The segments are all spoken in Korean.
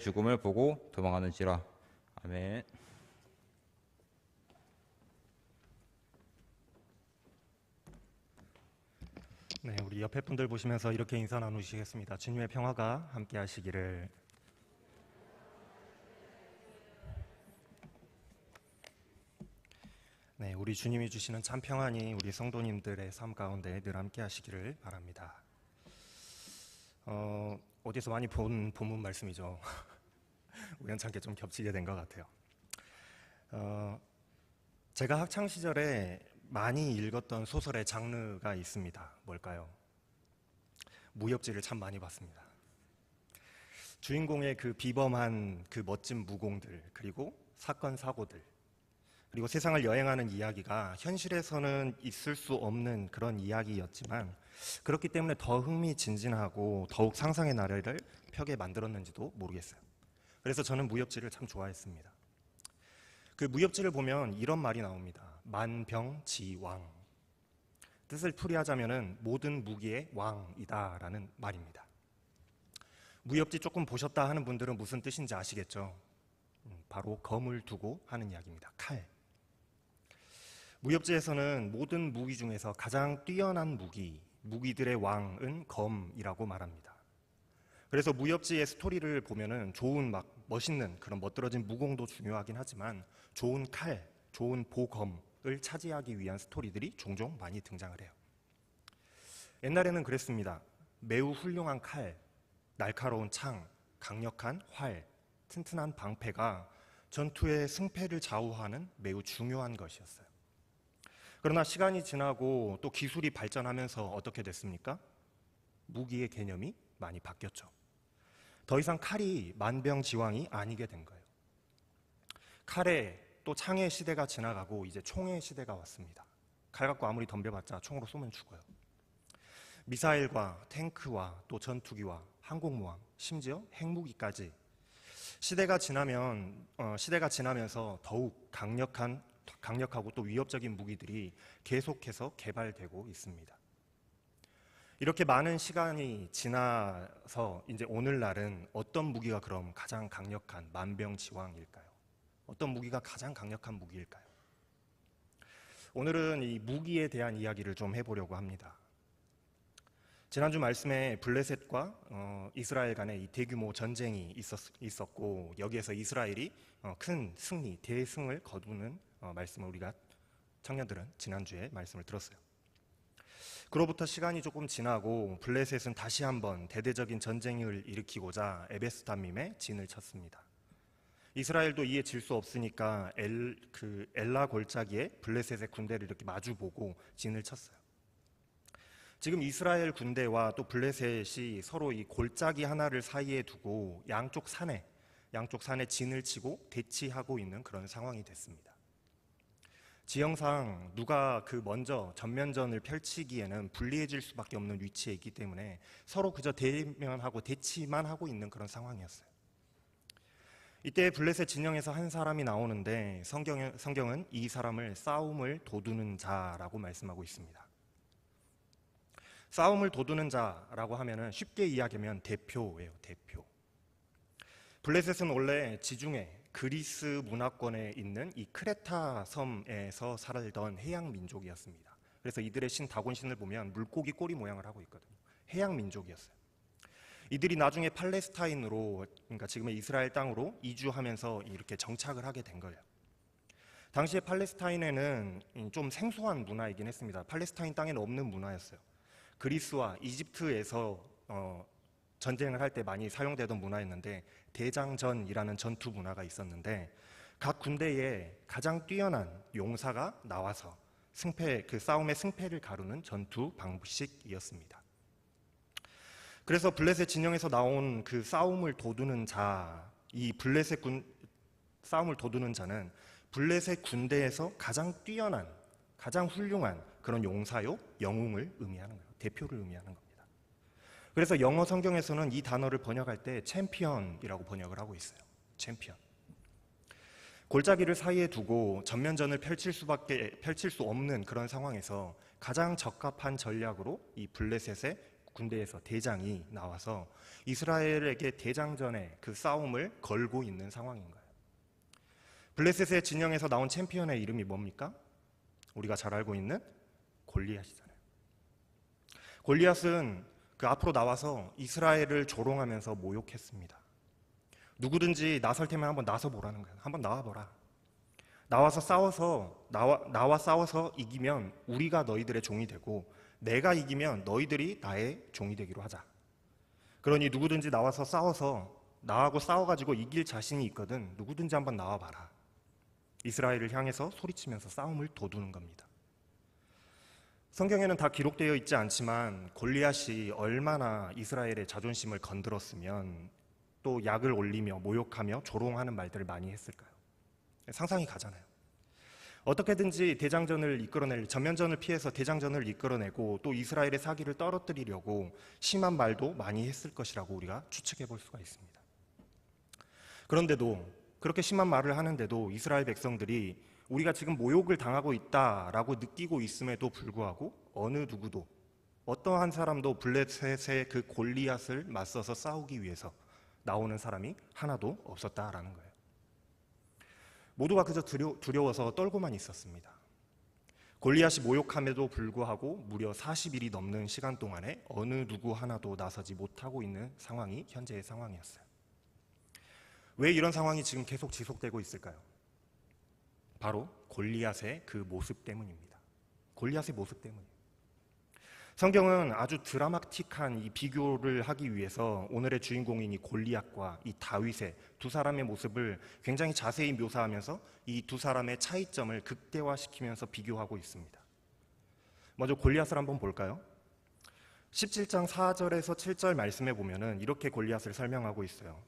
죽음을 보고 도망하는지라. 아멘. 네, 우리 옆에 분들 보시면서 이렇게 인사 나누시겠습니다. 주님의 평화가 함께 하시기를. 네, 우리 주님이 주시는 참 평안이 우리 성도님들의 삶 가운데 늘 함께 하시기를 바랍니다. 어디서 많이 본 본문 말씀이죠. 우연찮게 좀 겹치게 된 것 같아요. 제가 학창 시절에 많이 읽었던 소설의 장르가 있습니다. 뭘까요? 무협지를 참 많이 봤습니다. 주인공의 그 비범한 그 멋진 무공들, 그리고 사건 사고들, 그리고 세상을 여행하는 이야기가 현실에서는 있을 수 없는 그런 이야기였지만 그렇기 때문에 더 흥미진진하고 더욱 상상의 나래를 펴게 만들었는지도 모르겠어요. 그래서 저는 무협지를 참 좋아했습니다. 그 무협지를 보면 이런 말이 나옵니다. 만병지왕. 뜻을 풀이하자면은 모든 무기의 왕이다라는 말입니다. 무협지 조금 보셨다 하는 분들은 무슨 뜻인지 아시겠죠? 바로 검을 두고 하는 이야기입니다. 칼. 무협지에서는 모든 무기 중에서 가장 뛰어난 무기들의 왕은 검이라고 말합니다. 그래서 무협지의 스토리를 보면은 좋은 막 멋있는 그런 멋들어진 무공도 중요하긴 하지만 좋은 칼, 좋은 보검을 차지하기 위한 스토리들이 종종 많이 등장을 해요. 옛날에는 그랬습니다. 매우 훌륭한 칼, 날카로운 창, 강력한 활, 튼튼한 방패가 전투의 승패를 좌우하는 매우 중요한 것이었어요. 그러나 시간이 지나고 또 기술이 발전하면서 어떻게 됐습니까? 무기의 개념이 많이 바뀌었죠. 더 이상 칼이 만병지왕이 아니게 된 거예요. 칼의 또 창의 시대가 지나가고 이제 총의 시대가 왔습니다. 칼 갖고 아무리 덤벼봤자 총으로 쏘면 죽어요. 미사일과 탱크와 또 전투기와 항공모함, 심지어 핵무기까지 시대가 지나면서 더욱 강력하고 또 위협적인 무기들이 계속해서 개발되고 있습니다. 이렇게 많은 시간이 지나서 이제 오늘날은 어떤 무기가 그럼 가장 강력한 만병지왕일까요? 어떤 무기가 가장 강력한 무기일까요? 오늘은 이 무기에 대한 이야기를 좀 해보려고 합니다. 지난주 말씀에 블레셋과 이스라엘 간에 이 대규모 전쟁이 있었고 여기에서 이스라엘이 큰 승리, 대승을 거두는 말씀을 우리가 청년들은 지난주에 말씀을 들었어요. 그로부터 시간이 조금 지나고 블레셋은 다시 한번 대대적인 전쟁을 일으키고자 에베스담밈에 진을 쳤습니다. 이스라엘도 이에 질 수 없으니까 엘라 골짜기에 블레셋의 군대를 이렇게 마주보고 진을 쳤어요. 지금 이스라엘 군대와 또 블레셋이 서로 이 골짜기 하나를 사이에 두고 양쪽 산에 진을 치고 대치하고 있는 그런 상황이 됐습니다. 지형상 누가 그 먼저 전면전을 펼치기에는 불리해질 수밖에 없는 위치에 있기 때문에 서로 그저 대면하고 대치만 하고 있는 그런 상황이었어요. 이때 블레셋 진영에서 한 사람이 나오는데 성경은 이 사람을 싸움을 도두는 자라고 말씀하고 있습니다. 싸움을 도두는 자라고 하면은 쉽게 이야기하면 대표예요, 대표. 블레셋은 원래 지중해 그리스 문화권에 있는 이 크레타 섬에서 살던 해양 민족이었습니다. 그래서 이들의 신 다곤신을 보면 물고기 꼬리 모양을 하고 있거든요. 해양 민족이었어요. 이들이 나중에 팔레스타인으로, 그러니까 지금의 이스라엘 땅으로 이주하면서 이렇게 정착을 하게 된 거예요. 당시에 팔레스타인에는 좀 생소한 문화이긴 했습니다. 팔레스타인 땅에는 없는 문화였어요. 그리스와 이집트에서 전쟁을 할 때 많이 사용되던 문화였는데 대장전이라는 전투 문화가 있었는데 각 군대에 가장 뛰어난 용사가 나와서 그 싸움의 승패를 가르는 전투 방식이었습니다. 그래서 블레셋 진영에서 나온 그 싸움을 도두는 자, 이 싸움을 도두는 자는 블레셋 군대에서 가장 뛰어난, 가장 훌륭한 그런 용사요, 영웅을 의미하는 거예요. 대표를 의미하는 겁니다. 그래서 영어 성경에서는 이 단어를 번역할 때 챔피언이라고 번역을 하고 있어요. 챔피언. 골짜기를 사이에 두고 전면전을 펼칠 수 없는 그런 상황에서 가장 적합한 전략으로 이 블레셋의 군대에서 대장이 나와서 이스라엘에게 대장전에 그 싸움을 걸고 있는 상황인 거예요. 블레셋의 진영에서 나온 챔피언의 이름이 뭡니까? 우리가 잘 알고 있는 골리앗이잖아요. 골리앗은 그 앞으로 나와서 이스라엘을 조롱하면서 모욕했습니다. 누구든지 나설 테면 한번 나서보라는 거예요. 한번 나와보라. 나와 싸워서 이기면 우리가 너희들의 종이 되고 내가 이기면 너희들이 나의 종이 되기로 하자. 그러니 누구든지 나와서 나하고 싸워가지고 이길 자신이 있거든 누구든지 한번 나와봐라. 이스라엘을 향해서 소리치면서 싸움을 돋우는 겁니다. 성경에는 다 기록되어 있지 않지만 골리앗이 얼마나 이스라엘의 자존심을 건드렸으면 또 약을 올리며 모욕하며 조롱하는 말들을 많이 했을까요? 상상이 가잖아요. 어떻게든지 전면전을 피해서 대장전을 이끌어내고 또 이스라엘의 사기를 떨어뜨리려고 심한 말도 많이 했을 것이라고 우리가 추측해 볼 수가 있습니다. 그런데도 그렇게 심한 말을 하는데도 이스라엘 백성들이 우리가 지금 모욕을 당하고 있다라고 느끼고 있음에도 불구하고 어느 누구도 어떠한 사람도 블레셋의 그 골리앗을 맞서서 싸우기 위해서 나오는 사람이 하나도 없었다라는 거예요. 모두가 그저 두려워서 떨고만 있었습니다. 골리앗이 모욕함에도 불구하고 무려 40일이 넘는 시간 동안에 어느 누구 하나도 나서지 못하고 있는 상황이 현재의 상황이었어요. 왜 이런 상황이 지금 계속 지속되고 있을까요? 바로 골리앗의 그 모습 때문입니다. 골리앗의 모습 때문이에요. 성경은 아주 드라마틱한 이 비교를 하기 위해서 오늘의 주인공인 이 골리앗과 이 다윗의 두 사람의 모습을 굉장히 자세히 묘사하면서 이 두 사람의 차이점을 극대화시키면서 비교하고 있습니다. 먼저 골리앗을 한번 볼까요? 17장 4절에서 7절 말씀에 보면은 이렇게 골리앗을 설명하고 있어요.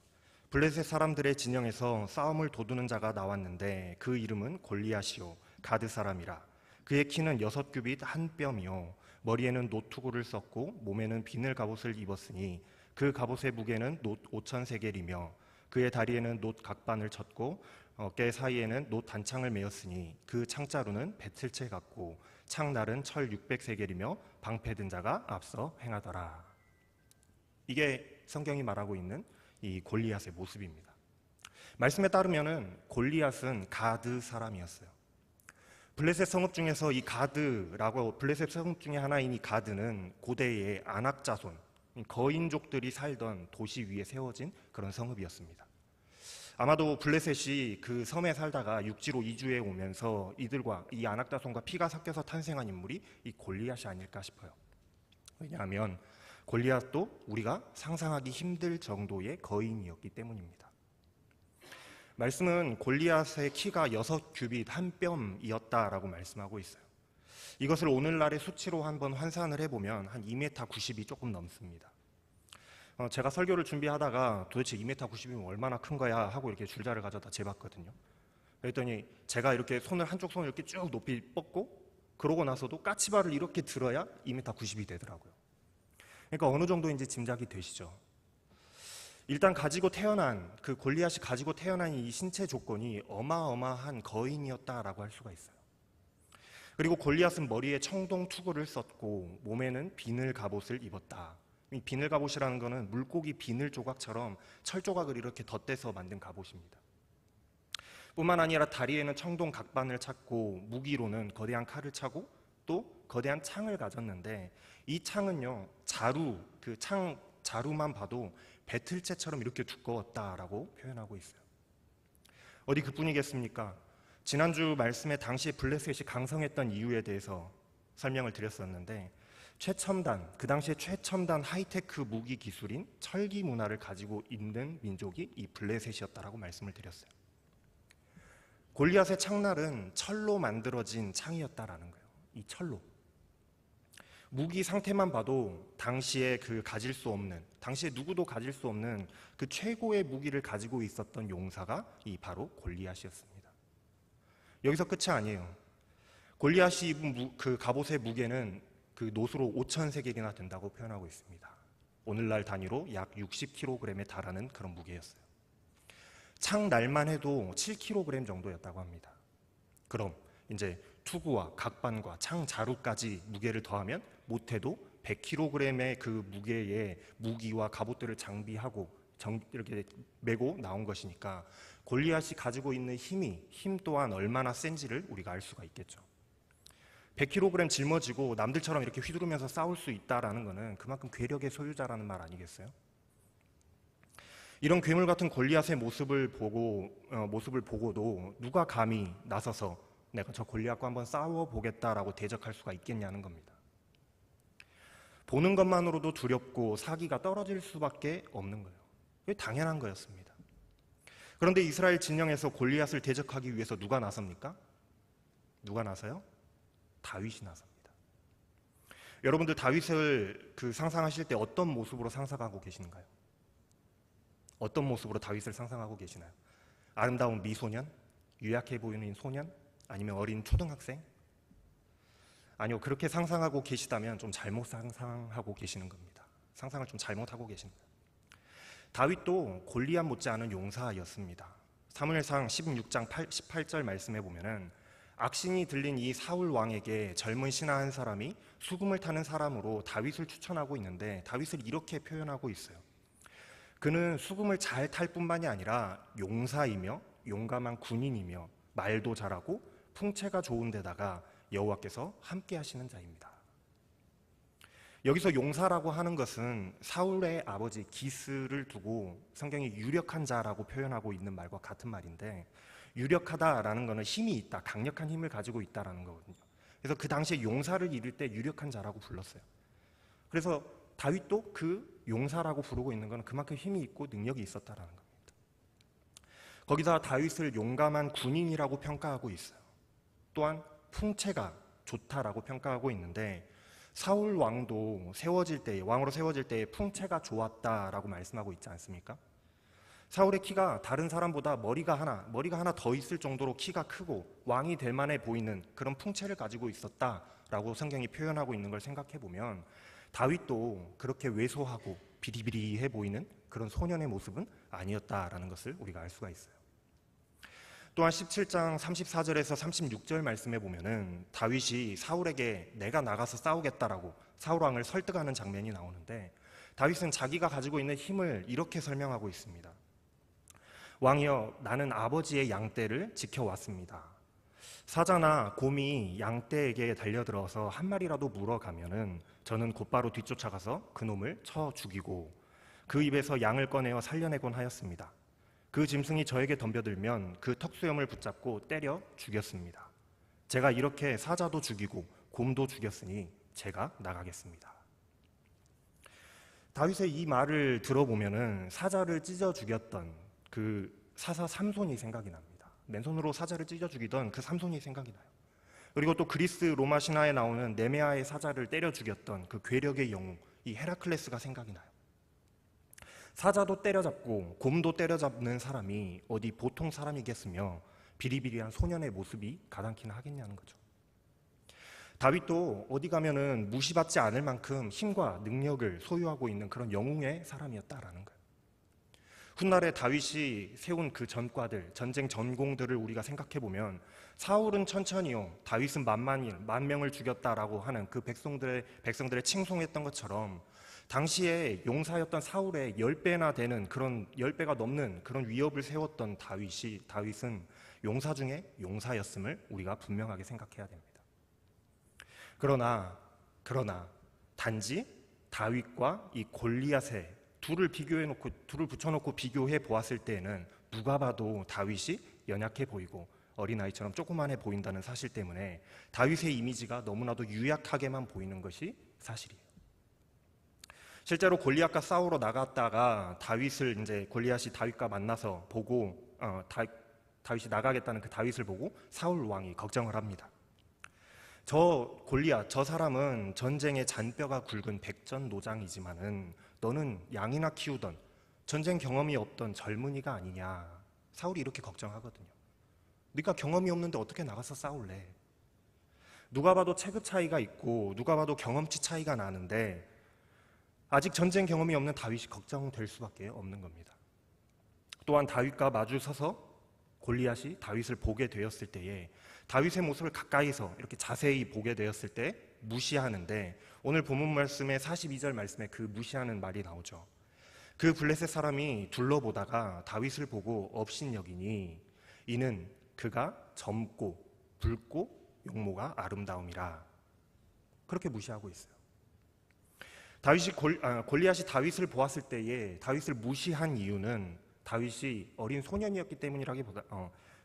블레셋 사람들의 진영에서 싸움을 돋우는 자가 나왔는데 그 이름은 골리앗이요 가드 사람이라. 그의 키는 6규빗 한 뼘이요 머리에는 노투구를 썼고 몸에는 비늘 갑옷을 입었으니 그 갑옷의 무게는 놋 5,000세겔이며 그의 다리에는 놋 각반을 쳤고 어깨 사이에는 놋 단창을 메었으니 그 창자루는 배틀채 같고 창날은 철 600세겔이며 방패든 자가 앞서 행하더라. 이게 성경이 말하고 있는 이 골리앗의 모습입니다. 말씀에 따르면은 골리앗은 가드 사람이었어요. 블레셋 성읍 중에서 블레셋 성읍 중에 하나인 이 가드는 고대의 아낙 자손, 거인족들이 살던 도시 위에 세워진 그런 성읍이었습니다. 아마도 블레셋이 그 섬에 살다가 육지로 이주해 오면서 이들과 이 아낙 자손과 피가 섞여서 탄생한 인물이 이 골리앗이 아닐까 싶어요. 왜냐하면 골리앗도 우리가 상상하기 힘들 정도의 거인이었기 때문입니다. 말씀은 골리앗의 키가 6규빗 한 뼘이었다라고 말씀하고 있어요. 이것을 오늘날의 수치로 한번 환산을 해보면 한 2m 90이 조금 넘습니다. 제가 설교를 준비하다가 도대체 2m 90이면 얼마나 큰 거야 하고 이렇게 줄자를 가져다 재봤거든요. 그랬더니 제가 이렇게 한쪽 손을 이렇게 쭉 높이 뻗고 그러고 나서도 까치발을 이렇게 들어야 2m 90이 되더라고요. 그러니까 어느 정도인지 짐작이 되시죠? 일단 골리앗이 가지고 태어난 이 신체 조건이 어마어마한 거인이었다라고 할 수가 있어요. 그리고 골리앗은 머리에 청동 투구를 썼고 몸에는 비늘 갑옷을 입었다. 이 비늘 갑옷이라는 것은 물고기 비늘 조각처럼 철 조각을 이렇게 덧대서 만든 갑옷입니다. 뿐만 아니라 다리에는 청동 각반을 찼고 무기로는 거대한 칼을 차고 또 거대한 창을 가졌는데 이 창은요 자루만 봐도 배틀채처럼 이렇게 두꺼웠다라고 표현하고 있어요. 어디 그뿐이겠습니까? 지난주 말씀에 당시 블레셋이 강성했던 이유에 대해서 설명을 드렸었는데 그 당시에 최첨단 하이테크 무기 기술인 철기 문화를 가지고 있는 민족이 이 블레셋이었다라고 말씀을 드렸어요. 골리앗의 창날은 철로 만들어진 창이었다라는 거예요. 이 철로. 무기 상태만 봐도 당시에 누구도 가질 수 없는 그 최고의 무기를 가지고 있었던 용사가 바로 골리앗이었습니다. 여기서 끝이 아니에요. 골리앗이 입은 그 갑옷의 무게는 그 놋으로 5,000세겔이나 된다고 표현하고 있습니다. 오늘날 단위로 약 60kg에 달하는 그런 무게였어요. 창날만 해도 7kg 정도였다고 합니다. 그럼 이제 투구와 각반과 창 자루까지 무게를 더하면 못해도 100kg의 그 무게의 무기와 갑옷들을 장비하고 이렇게 메고 나온 것이니까 골리앗이 가지고 있는 힘 또한 얼마나 센지를 우리가 알 수가 있겠죠. 100kg 짊어지고 남들처럼 이렇게 휘두르면서 싸울 수 있다라는 것은 그만큼 괴력의 소유자라는 말 아니겠어요? 이런 괴물 같은 골리앗의 모습을 보고도 누가 감히 나서서 내가 저 골리앗과 한번 싸워보겠다라고 대적할 수가 있겠냐는 겁니다. 보는 것만으로도 두렵고 사기가 떨어질 수밖에 없는 거예요. 이게 당연한 거였습니다. 그런데 이스라엘 진영에서 골리앗을 대적하기 위해서 누가 나섭니까? 누가 나서요? 다윗이 나섭니다. 여러분들 다윗을 상상하실 때 어떤 모습으로 상상하고 계시는가요? 어떤 모습으로 다윗을 상상하고 계시나요? 아름다운 미소년? 유약해 보이는 소년? 아니면 어린 초등학생? 아니요, 그렇게 상상하고 계시다면 좀 잘못 상상하고 계시는 겁니다. 상상을 좀 잘못하고 계십니다. 다윗도 골리앗 못지않은 용사였습니다. 사무엘상 16장 18절 말씀해 보면은 악신이 들린 이 사울 왕에게 젊은 신하 한 사람이 수금을 타는 사람으로 다윗을 추천하고 있는데 다윗을 이렇게 표현하고 있어요. 그는 수금을 잘 탈 뿐만이 아니라 용사이며 용감한 군인이며 말도 잘하고 풍채가 좋은 데다가 여호와께서 함께 하시는 자입니다. 여기서 용사라고 하는 것은 사울의 아버지 기스를 두고 성경이 유력한 자라고 표현하고 있는 말과 같은 말인데, 유력하다라는 것은 힘이 있다, 강력한 힘을 가지고 있다라는 거거든요. 그래서 그 당시에 용사를 이룰 때 유력한 자라고 불렀어요. 그래서 다윗도 그 용사라고 부르고 있는 것은 그만큼 힘이 있고 능력이 있었다라는 겁니다. 거기다 다윗을 용감한 군인이라고 평가하고 있어요. 또한 풍채가 좋다라고 평가하고 있는데, 사울 왕도 왕으로 세워질 때에 풍채가 좋았다라고 말씀하고 있지 않습니까? 사울의 키가 다른 사람보다 머리가 하나 더 있을 정도로 키가 크고 왕이 될 만해 보이는 그런 풍채를 가지고 있었다라고 성경이 표현하고 있는 걸 생각해 보면, 다윗도 그렇게 왜소하고 비리비리해 보이는 그런 소년의 모습은 아니었다라는 것을 우리가 알 수가 있어요. 또한 17장 34절에서 36절 말씀해 보면은 다윗이 사울에게 내가 나가서 싸우겠다라고 사울 왕을 설득하는 장면이 나오는데, 다윗은 자기가 가지고 있는 힘을 이렇게 설명하고 있습니다. 왕이여, 나는 아버지의 양떼를 지켜왔습니다. 사자나 곰이 양떼에게 달려들어서 한 마리라도 물어가면은 저는 곧바로 뒤쫓아가서 그 놈을 쳐 죽이고 그 입에서 양을 꺼내어 살려내곤 하였습니다. 그 짐승이 저에게 덤벼들면 그 턱수염을 붙잡고 때려 죽였습니다. 제가 이렇게 사자도 죽이고 곰도 죽였으니 제가 나가겠습니다. 다윗의 이 말을 들어보면은 사자를 찢어 죽였던 그 사사 삼손이 생각이 납니다. 맨손으로 사자를 찢어 죽이던 그 삼손이 생각이 나요. 그리고 또 그리스 로마 신화에 나오는 네메아의 사자를 때려 죽였던 그 괴력의 영웅, 이 헤라클레스가 생각이 나요. 사자도 때려잡고 곰도 때려잡는 사람이 어디 보통 사람이겠으며 비리비리한 소년의 모습이 가당키나 하겠냐는 거죠. 다윗도 어디 가면은 무시받지 않을 만큼 힘과 능력을 소유하고 있는 그런 영웅의 사람이었다라는 거예요. 훗날에 다윗이 세운 그 전과들, 전쟁 전공들을 우리가 생각해 보면, 사울은 천천히요, 다윗은 만 명을 죽였다라고 하는 그 백성들의 칭송했던 것처럼 당시에 용사였던 사울의 10배나 되는 그런 10배가 넘는 그런 위협을 세웠던 다윗은 용사 중에 용사였음을 우리가 분명하게 생각해야 됩니다. 그러나 단지 다윗과 이 골리앗의 둘을 붙여놓고 비교해 보았을 때에는 누가 봐도 다윗이 연약해 보이고 어린아이처럼 조그만해 보인다는 사실 때문에 다윗의 이미지가 너무나도 유약하게만 보이는 것이 사실이에요. 실제로 골리앗과 싸우러 나갔다가 골리앗이 다윗과 만나서 보고 다윗이 나가겠다는 그 다윗을 보고 사울 왕이 걱정을 합니다. 저 사람은 전쟁에 잔뼈가 굵은 백전노장이지만은 너는 양이나 키우던 전쟁 경험이 없던 젊은이가 아니냐. 사울이 이렇게 걱정하거든요. 네가 경험이 없는데 어떻게 나가서 싸울래? 누가 봐도 체급 차이가 있고 누가 봐도 경험치 차이가 나는데 아직 전쟁 경험이 없는 다윗이 걱정될 수밖에 없는 겁니다. 또한 다윗과 마주 서서 골리앗이 다윗을 보게 되었을 때에 다윗의 모습을 가까이서 이렇게 자세히 보게 되었을 때 무시하는데 오늘 본문 말씀의 42절 말씀에 그 무시하는 말이 나오죠. 그 블레셋 사람이 둘러보다가 다윗을 보고 업신여기니 이는 그가 젊고 붉고 용모가 아름다움이라. 그렇게 무시하고 있어요. 골리앗이 다윗을 보았을 때에 다윗을 무시한 이유는 다윗이 어린 소년이었기 때문이라기보다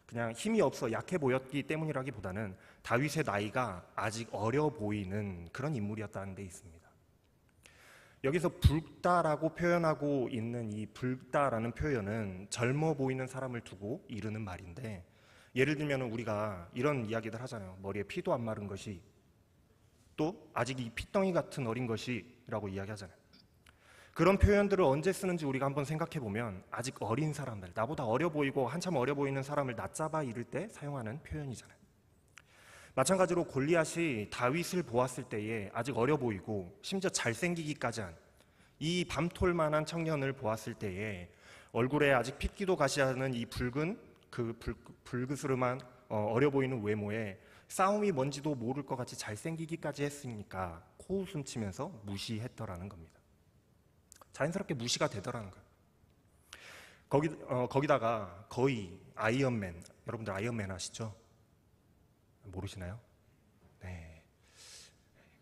그냥 힘이 없어 약해 보였기 때문이라기보다는 다윗의 나이가 아직 어려 보이는 그런 인물이었다는 데 있습니다. 여기서 붉다라고 표현하고 있는 이 붉다라는 표현은 젊어 보이는 사람을 두고 이르는 말인데, 예를 들면 우리가 이런 이야기들 하잖아요. 머리에 피도 안 마른 것이, 또 아직 이 핏덩이 같은 어린 것이라고 이야기하잖아요. 그런 표현들을 언제 쓰는지 우리가 한번 생각해 보면 아직 어린 사람들, 나보다 어려 보이고 한참 어려 보이는 사람을 낮잡아 이를 때 사용하는 표현이잖아요. 마찬가지로 골리앗이 다윗을 보았을 때에 아직 어려 보이고 심지어 잘생기기까지 한 이 밤톨만한 청년을 보았을 때에 얼굴에 아직 핏기도 가시 않은 이 붉은 불그스름한 어려 보이는 외모에 싸움이 뭔지도 모를 것 같이 잘생기기까지 했으니까 코웃음 치면서 무시했더라는 겁니다. 자연스럽게 무시가 되더라는 거예요. 거기다가 거의 아이언맨, 여러분들 아이언맨 아시죠? 모르시나요? 네.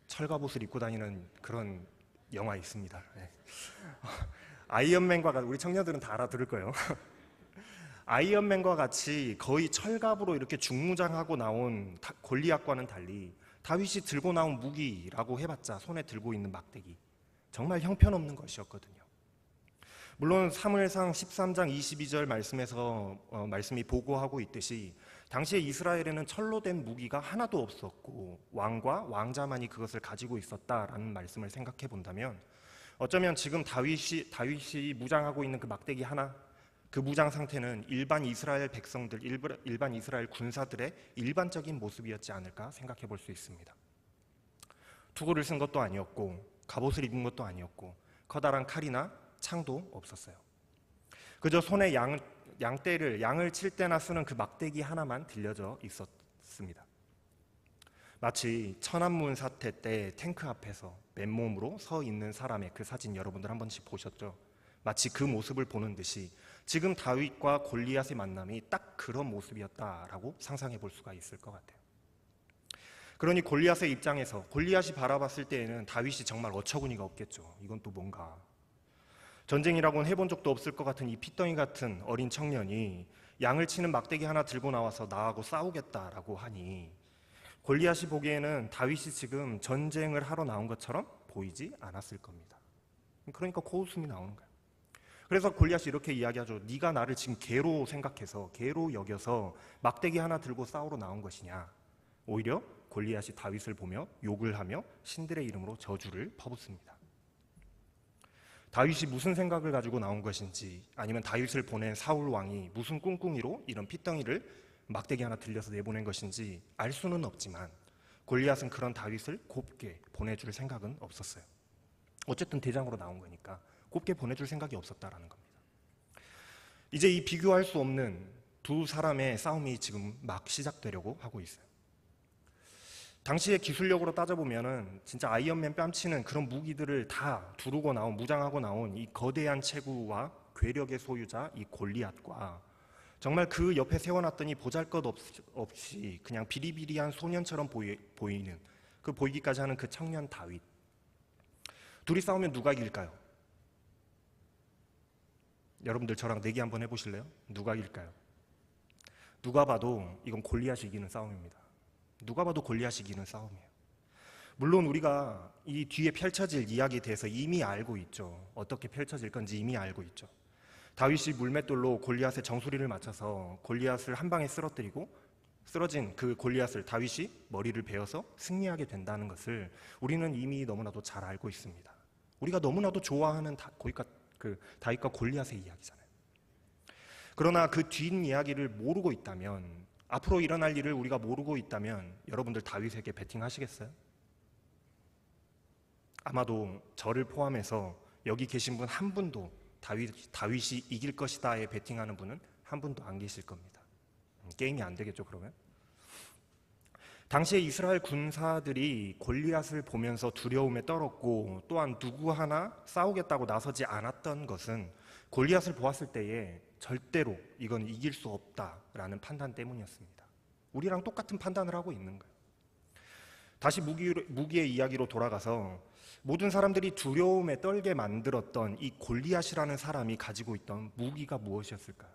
철갑옷을 입고 다니는 그런 영화 있습니다. 네. 아이언맨과 같이, 우리 청년들은 다 알아들을 거예요. 아이언맨과 같이 거의 철갑으로 이렇게 중무장하고 나온 골리앗과는 달리 다윗이 들고 나온 무기라고 해봤자 손에 들고 있는 막대기, 정말 형편없는 것이었거든요. 물론 사무엘상 13장 22절 말씀에서 말씀이 보고하고 있듯이 당시에 이스라엘에는 철로 된 무기가 하나도 없었고 왕과 왕자만이 그것을 가지고 있었다라는 말씀을 생각해 본다면, 어쩌면 지금 다윗이 무장하고 있는 그 막대기 하나, 그 무장 상태는 일반 이스라엘 백성들, 일반 이스라엘 군사들의 일반적인 모습이었지 않을까 생각해 볼 수 있습니다. 투구를 쓴 것도 아니었고 갑옷을 입은 것도 아니었고 커다란 칼이나 창도 없었어요. 그저 손에 양을 칠 때나 쓰는 그 막대기 하나만 들려져 있었습니다. 마치 천안문 사태 때 탱크 앞에서 맨몸으로 서 있는 사람의 그 사진 여러분들 한 번씩 보셨죠? 마치 그 모습을 보는 듯이 지금 다윗과 골리앗의 만남이 딱 그런 모습이었다라고 상상해 볼 수가 있을 것 같아요. 그러니 골리앗의 입장에서 골리앗이 바라봤을 때에는 다윗이 정말 어처구니가 없겠죠. 이건 또 뭔가, 전쟁이라고는 해본 적도 없을 것 같은 이 핏덩이 같은 어린 청년이 양을 치는 막대기 하나 들고 나와서 나하고 싸우겠다라고 하니 골리앗이 보기에는 다윗이 지금 전쟁을 하러 나온 것처럼 보이지 않았을 겁니다. 그러니까 코웃음이 나오는 거예요. 그래서 골리앗이 이렇게 이야기하죠. 네가 나를 지금 개로 생각해서, 개로 여겨서 막대기 하나 들고 싸우러 나온 것이냐. 오히려 골리앗이 다윗을 보며 욕을 하며 신들의 이름으로 저주를 퍼붓습니다. 다윗이 무슨 생각을 가지고 나온 것인지, 아니면 다윗을 보낸 사울 왕이 무슨 꿍꿍이로 이런 핏덩이를 막대기 하나 들려서 내보낸 것인지 알 수는 없지만 골리앗은 그런 다윗을 곱게 보내줄 생각은 없었어요. 어쨌든 대장으로 나온 거니까 곱게 보내줄 생각이 없었다라는 겁니다. 이제 이 비교할 수 없는 두 사람의 싸움이 지금 막 시작되려고 하고 있어요. 당시의 기술력으로 따져보면은 진짜 아이언맨 뺨치는 그런 무기들을 다 두르고 나온, 무장하고 나온 이 거대한 체구와 괴력의 소유자 이 골리앗과 정말 그 옆에 세워놨더니 보잘것없이 그냥 비리비리한 소년처럼 보이는, 그 보이기까지 하는 그 청년 다윗, 둘이 싸우면 누가 이길까요? 여러분들 저랑 내기 한번 해보실래요? 누가 이길까요? 누가 봐도 이건 골리앗이 이기는 싸움입니다. 누가 봐도 골리앗이 이기는 싸움이에요. 물론 우리가 이 뒤에 펼쳐질 이야기에 대해서 이미 알고 있죠. 어떻게 펼쳐질 건지 이미 알고 있죠. 다윗이 물맷돌로 골리앗의 정수리를 맞춰서 골리앗을 한 방에 쓰러진 그 골리앗을 다윗이 머리를 베어서 승리하게 된다는 것을 우리는 이미 너무나도 잘 알고 있습니다. 우리가 너무나도 좋아하는 다윗과 골리앗의 이야기잖아요. 그러나 그 뒷이야기를 모르고 있다면, 앞으로 일어날 일을 우리가 모르고 있다면 여러분들 다윗에게 베팅하시겠어요? 아마도 저를 포함해서 여기 계신 분 한 분도 다윗이 이길 것이다에 베팅하는 분은 한 분도 안 계실 겁니다. 게임이 안 되겠죠, 그러면? 당시에 이스라엘 군사들이 골리앗을 보면서 두려움에 떨었고 또한 누구 하나 싸우겠다고 나서지 않았던 것은 골리앗을 보았을 때에 절대로 이건 이길 수 없다라는 판단 때문이었습니다. 우리랑 똑같은 판단을 하고 있는 거예요. 다시 무기의 이야기로 돌아가서 모든 사람들이 두려움에 떨게 만들었던 이 골리앗이라는 사람이 가지고 있던 무기가 무엇이었을까요?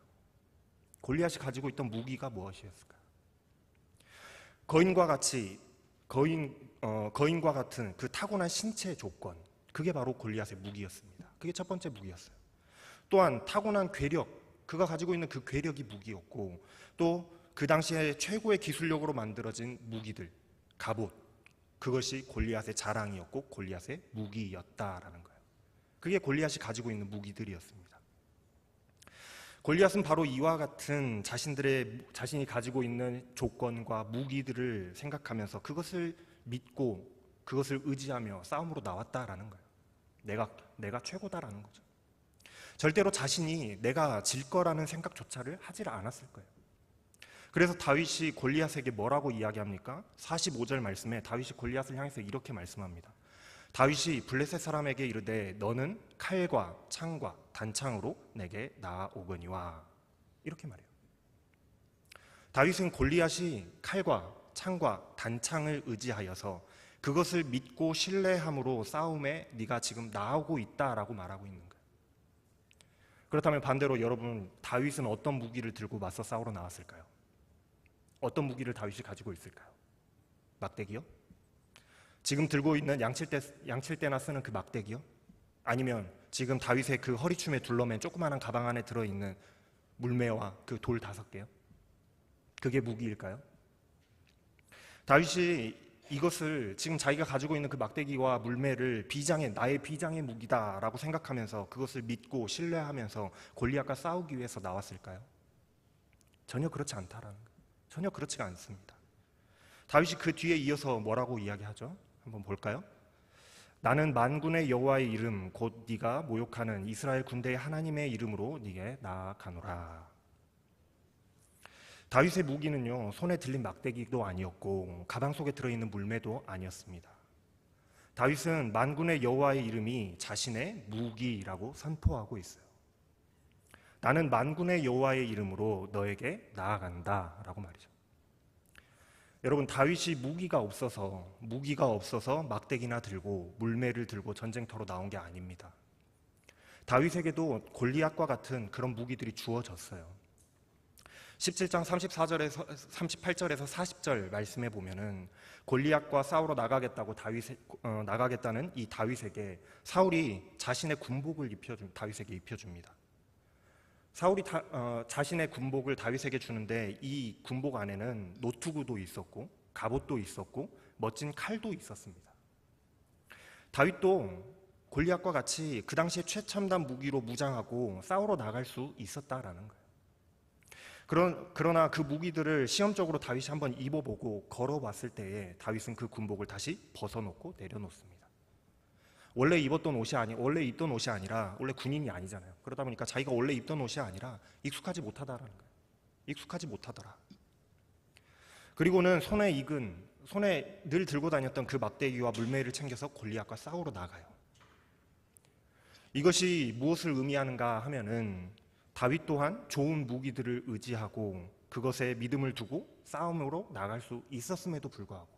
골리앗이 가지고 있던 무기가 무엇이었을까요? 거인과 같은 그 타고난 신체 조건, 그게 바로 골리앗의 무기였습니다. 그게 첫 번째 무기였어요. 또한 타고난 괴력, 그가 가지고 있는 그 괴력이 무기였고, 또 그 당시에 최고의 기술력으로 만들어진 무기들, 갑옷, 그것이 골리앗의 자랑이었고 골리앗의 무기였다라는 거예요. 그게 골리앗이 가지고 있는 무기들이었습니다. 골리앗은 바로 이와 같은 자신이 가지고 있는 조건과 무기들을 생각하면서 그것을 믿고 그것을 의지하며 싸움으로 나왔다라는 거예요. 내가 최고다라는 거죠. 절대로 자신이 내가 질 거라는 생각조차를 하지 않았을 거예요. 그래서 다윗이 골리앗에게 뭐라고 이야기합니까? 45절 말씀에 다윗이 골리앗을 향해서 이렇게 말씀합니다. 다윗이 블레셋 사람에게 이르되 너는 칼과 창과 단창으로 내게 나아오거니와, 이렇게 말해요. 다윗은 골리앗이 칼과 창과 단창을 의지하여서 그것을 믿고 신뢰함으로 싸움에 네가 지금 나아오고 있다라고 말하고 있는 거예요. 그렇다면 반대로 여러분, 다윗은 어떤 무기를 들고 맞서 싸우러 나왔을까요? 어떤 무기를 다윗이 가지고 있을까요? 막대기요? 지금 들고 있는 양칠 때나 쓰는 그 막대기요? 아니면 지금 다윗의 그 허리춤에 둘러맨 조그마한 가방 안에 들어있는 물매와 그 돌 5개요? 그게 무기일까요? 다윗이 이것을 지금 자기가 가지고 있는 그 막대기와 물매를 나의 비장의 무기다라고 생각하면서 그것을 믿고 신뢰하면서 골리앗과 싸우기 위해서 나왔을까요? 전혀 그렇지 않다라는 거예요. 전혀 그렇지가 않습니다. 다윗이 그 뒤에 이어서 뭐라고 이야기하죠? 한번 볼까요? 나는 만군의 여호와의 이름 곧 네가 모욕하는 이스라엘 군대의 하나님의 이름으로 네게 나아가노라. 다윗의 무기는요, 손에 들린 막대기도 아니었고 가방 속에 들어있는 물매도 아니었습니다. 다윗은 만군의 여호와의 이름이 자신의 무기라고 선포하고 있어요. 나는 만군의 여호와의 이름으로 너에게 나아간다 라고 말이죠. 여러분, 다윗이 무기가 없어서 막대기나 들고 물매를 들고 전쟁터로 나온 게 아닙니다. 다윗에게도 골리앗과 같은 그런 무기들이 주어졌어요. 17장 38절에서 40절 말씀해 보면은 골리앗과 싸우러 나가겠다는 이 다윗에게 사울이 자신의 군복을 다윗에게 입혀줍니다. 사울이 자신의 군복을 다윗에게 주는데 이 군복 안에는 노투구도 있었고 갑옷도 있었고 멋진 칼도 있었습니다. 다윗도 골리앗과 같이 그 당시에 최첨단 무기로 무장하고 싸우러 나갈 수 있었다라는 거예요. 그러나 그 무기들을 시험적으로 다윗이 한번 입어보고 걸어봤을 때에 다윗은 그 군복을 다시 벗어놓고 내려놓습니다. 원래 입던 옷이 아니라 원래 군인이 아니잖아요. 그러다 보니까 자기가 원래 입던 옷이 아니라 익숙하지 못하다라는 거예요. 익숙하지 못하더라. 그리고는 손에 늘 들고 다녔던 그 막대기와 물매를 챙겨서 골리앗과 싸우러 나가요. 이것이 무엇을 의미하는가 하면은 다윗 또한 좋은 무기들을 의지하고 그것에 믿음을 두고 싸움으로 나갈 수 있었음에도 불구하고,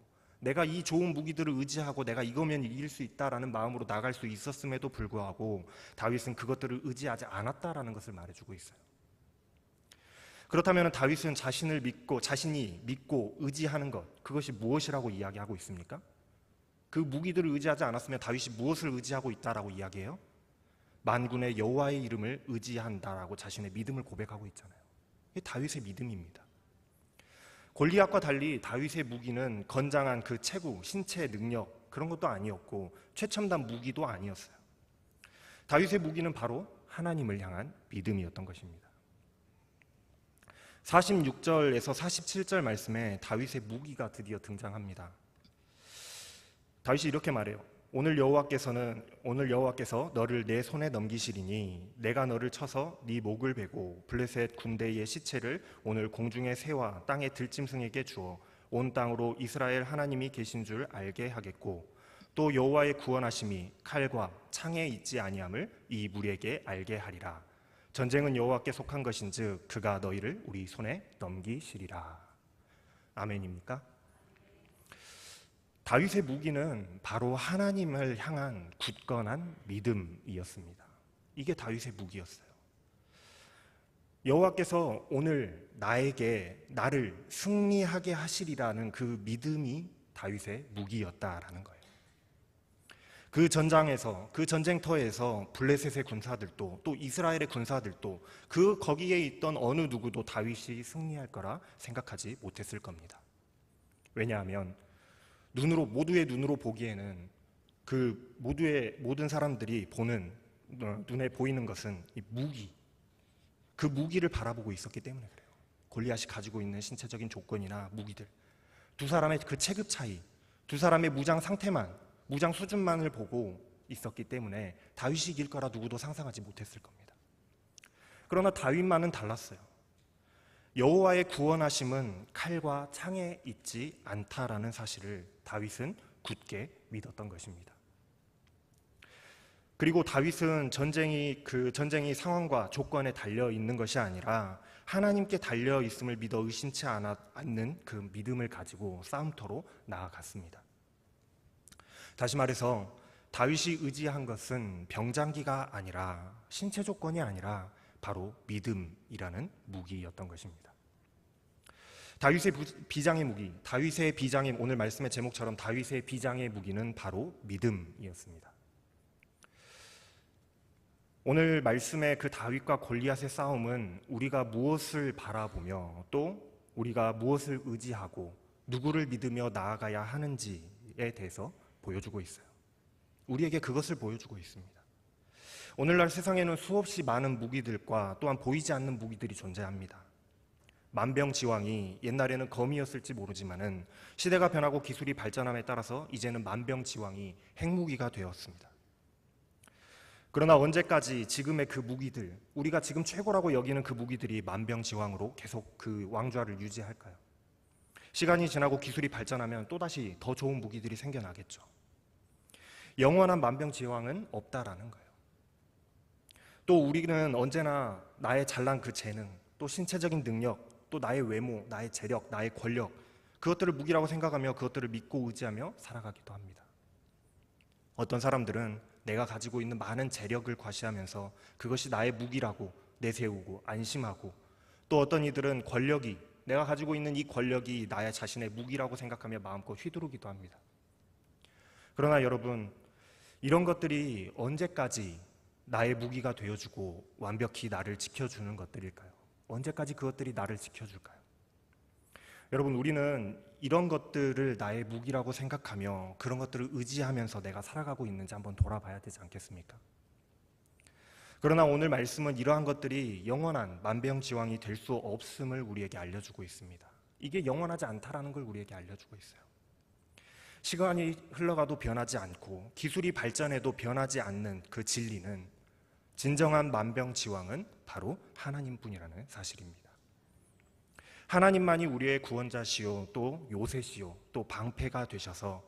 내가 이 좋은 무기들을 의지하고 내가 이거면 이길 수 있다라는 마음으로 나갈 수 있었음에도 불구하고 다윗은 그것들을 의지하지 않았다라는 것을 말해주고 있어요. 그렇다면 다윗은 자신이 믿고 의지하는 것, 그것이 무엇이라고 이야기하고 있습니까? 그 무기들을 의지하지 않았으면 다윗이 무엇을 의지하고 있다라고 이야기해요? 만군의 여호와의 이름을 의지한다라고 자신의 믿음을 고백하고 있잖아요. 이게 다윗의 믿음입니다. 골리앗과 달리 다윗의 무기는 건장한 그 체구, 신체 능력 그런 것도 아니었고 최첨단 무기도 아니었어요. 다윗의 무기는 바로 하나님을 향한 믿음이었던 것입니다. 46절에서 47절 말씀에 다윗의 무기가 드디어 등장합니다. 다윗이 이렇게 말해요. 오늘 여호와께서 너를 내 손에 넘기시리니 내가 너를 쳐서 네 목을 베고 블레셋 군대의 시체를 오늘 공중의 새와 땅의 들짐승에게 주어 온 땅으로 이스라엘 하나님이 계신 줄 알게 하겠고 또 여호와의 구원하심이 칼과 창에 있지 아니함을 이 무리에게 알게 하리라. 전쟁은 여호와께 속한 것인즉 그가 너희를 우리 손에 넘기시리라. 아멘입니까? 다윗의 무기는 바로 하나님을 향한 굳건한 믿음이었습니다. 이게 다윗의 무기였어요. 여호와께서 오늘 나를 승리하게 하시리라는 그 믿음이 다윗의 무기였다라는 거예요. 그 전장에서, 그 전쟁터에서 블레셋의 군사들도 또 이스라엘의 군사들도 거기에 있던 어느 누구도 다윗이 승리할 거라 생각하지 못했을 겁니다. 왜냐하면 모두의 눈으로 보기에는 그 모든 사람들이 눈에 보이는 것은 이 그 무기를 바라보고 있었기 때문에 그래요. 골리앗이 가지고 있는 신체적인 조건이나 무기들, 두 사람의 그 체급 차이, 두 사람의 무장 수준만을 보고 있었기 때문에 다윗이 이길 거라 누구도 상상하지 못했을 겁니다. 그러나 다윗만은 달랐어요. 여호와의 구원하심은 칼과 창에 있지 않다라는 사실을 다윗은 굳게 믿었던 것입니다. 그리고 다윗은 전쟁이 상황과 조건에 달려 있는 것이 아니라 하나님께 달려 있음을 믿어 의심치 않는 그 믿음을 가지고 싸움터로 나아갔습니다. 다시 말해서 다윗이 의지한 것은 병장기가 아니라 신체 조건이 아니라 바로 믿음이라는 무기였던 것입니다. 다윗의 비장의 오늘 말씀의 제목처럼 다윗의 비장의 무기는 바로 믿음이었습니다. 오늘 말씀의 그 다윗과 골리앗의 싸움은 우리가 무엇을 바라보며 또 우리가 무엇을 의지하고 누구를 믿으며 나아가야 하는지에 대해서 보여주고 있어요. 우리에게 그것을 보여주고 있습니다. 오늘날 세상에는 수없이 많은 무기들과 또한 보이지 않는 무기들이 존재합니다. 만병지왕이 옛날에는 검이었을지 모르지만은 시대가 변하고 기술이 발전함에 따라서 이제는 만병지왕이 핵무기가 되었습니다. 그러나 언제까지 지금의 그 무기들, 우리가 지금 최고라고 여기는 그 무기들이 만병지왕으로 계속 그 왕좌를 유지할까요? 시간이 지나고 기술이 발전하면 또다시 더 좋은 무기들이 생겨나겠죠. 영원한 만병지왕은 없다라는 거예요. 또 우리는 언제나 나의 잘난 그 재능, 또 신체적인 능력, 또 나의 외모, 나의 재력, 나의 권력, 그것들을 무기라고 생각하며 그것들을 믿고 의지하며 살아가기도 합니다. 어떤 사람들은 내가 가지고 있는 많은 재력을 과시하면서 그것이 나의 무기라고 내세우고 안심하고, 또 어떤 이들은 내가 가지고 있는 이 권력이 나의 자신의 무기라고 생각하며 마음껏 휘두르기도 합니다. 그러나 여러분, 이런 것들이 언제까지 나의 무기가 되어주고 완벽히 나를 지켜주는 것들일까요? 언제까지 그것들이 나를 지켜줄까요? 여러분, 우리는 이런 것들을 나의 무기라고 생각하며 그런 것들을 의지하면서 내가 살아가고 있는지 한번 돌아봐야 되지 않겠습니까? 그러나 오늘 말씀은 이러한 것들이 영원한 만병지왕이 될 수 없음을 우리에게 알려주고 있습니다. 이게 영원하지 않다라는 걸 우리에게 알려주고 있어요. 시간이 흘러가도 변하지 않고 기술이 발전해도 변하지 않는 그 진리는, 진정한 만병지왕은 바로 하나님뿐이라는 사실입니다. 하나님만이 우리의 구원자시요 또 요새시요 또 방패가 되셔서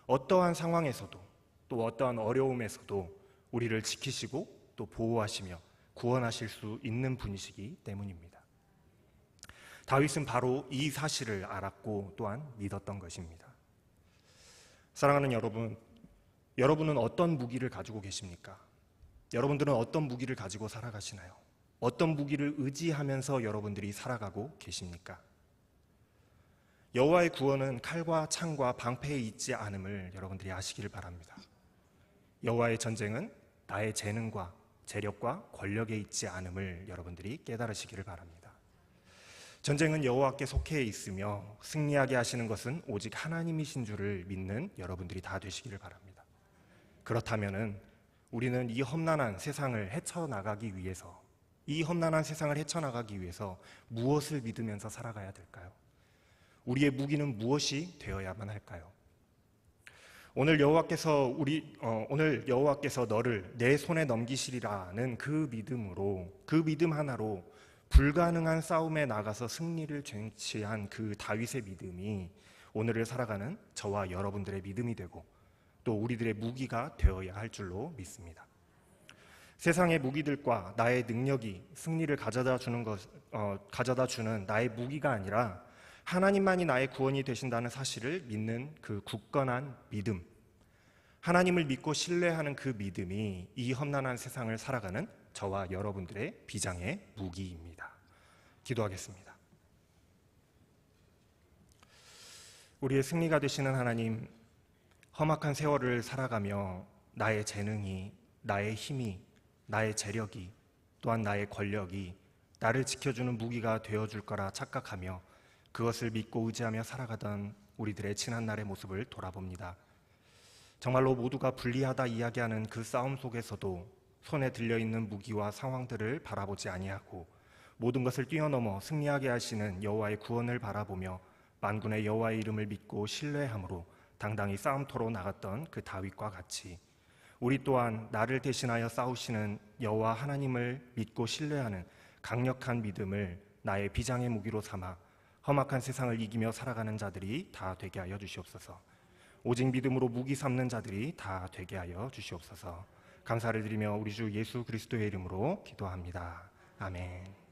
어떠한 상황에서도 또 어떠한 어려움에서도 우리를 지키시고 또 보호하시며 구원하실 수 있는 분이시기 때문입니다. 다윗은 바로 이 사실을 알았고 또한 믿었던 것입니다. 사랑하는 여러분, 여러분은 어떤 무기를 가지고 계십니까? 여러분들은 어떤 무기를 가지고 살아가시나요? 어떤 무기를 의지하면서 여러분들이 살아가고 계십니까? 여호와의 구원은 칼과 창과 방패에 있지 않음을 여러분들이 아시기를 바랍니다. 여호와의 전쟁은 나의 재능과 재력과 권력에 있지 않음을 여러분들이 깨달으시기를 바랍니다. 전쟁은 여호와께 속해 있으며 승리하게 하시는 것은 오직 하나님이신 줄을 믿는 여러분들이 다 되시기를 바랍니다. 그렇다면은 우리는 이 험난한 세상을 헤쳐나가기 위해서 무엇을 믿으면서 살아가야 될까요? 우리의 무기는 무엇이 되어야만 할까요? 오늘 여호와께서 너를 내 손에 넘기시리라는 그 믿음 하나로 불가능한 싸움에 나가서 승리를 쟁취한 그 다윗의 믿음이 오늘을 살아가는 저와 여러분들의 믿음이 되고 또 우리들의 무기가 되어야 할 줄로 믿습니다. 세상의 무기들과 나의 능력이 승리를 가져다 주는 나의 무기가 아니라 하나님만이 나의 구원이 되신다는 사실을 믿는 그 굳건한 믿음, 하나님을 믿고 신뢰하는 그 믿음이 이 험난한 세상을 살아가는 저와 여러분들의 비장의 무기입니다. 기도하겠습니다. 우리의 승리가 되시는 하나님, 험악한 세월을 살아가며 나의 재능이, 나의 힘이, 나의 재력이, 또한 나의 권력이 나를 지켜주는 무기가 되어줄 거라 착각하며 그것을 믿고 의지하며 살아가던 우리들의 지난날의 모습을 돌아봅니다. 정말로 모두가 불리하다 이야기하는 그 싸움 속에서도 손에 들려있는 무기와 상황들을 바라보지 아니하고 모든 것을 뛰어넘어 승리하게 하시는 여호와의 구원을 바라보며 만군의 여호와의 이름을 믿고 신뢰함으로 당당히 싸움터로 나갔던 그 다윗과 같이 우리 또한 나를 대신하여 싸우시는 여호와 하나님을 믿고 신뢰하는 강력한 믿음을 나의 비장의 무기로 삼아 험악한 세상을 이기며 살아가는 자들이 다 되게 하여 주시옵소서. 오직 믿음으로 무기 삼는 자들이 다 되게 하여 주시옵소서. 감사를 드리며 우리 주 예수 그리스도의 이름으로 기도합니다. 아멘.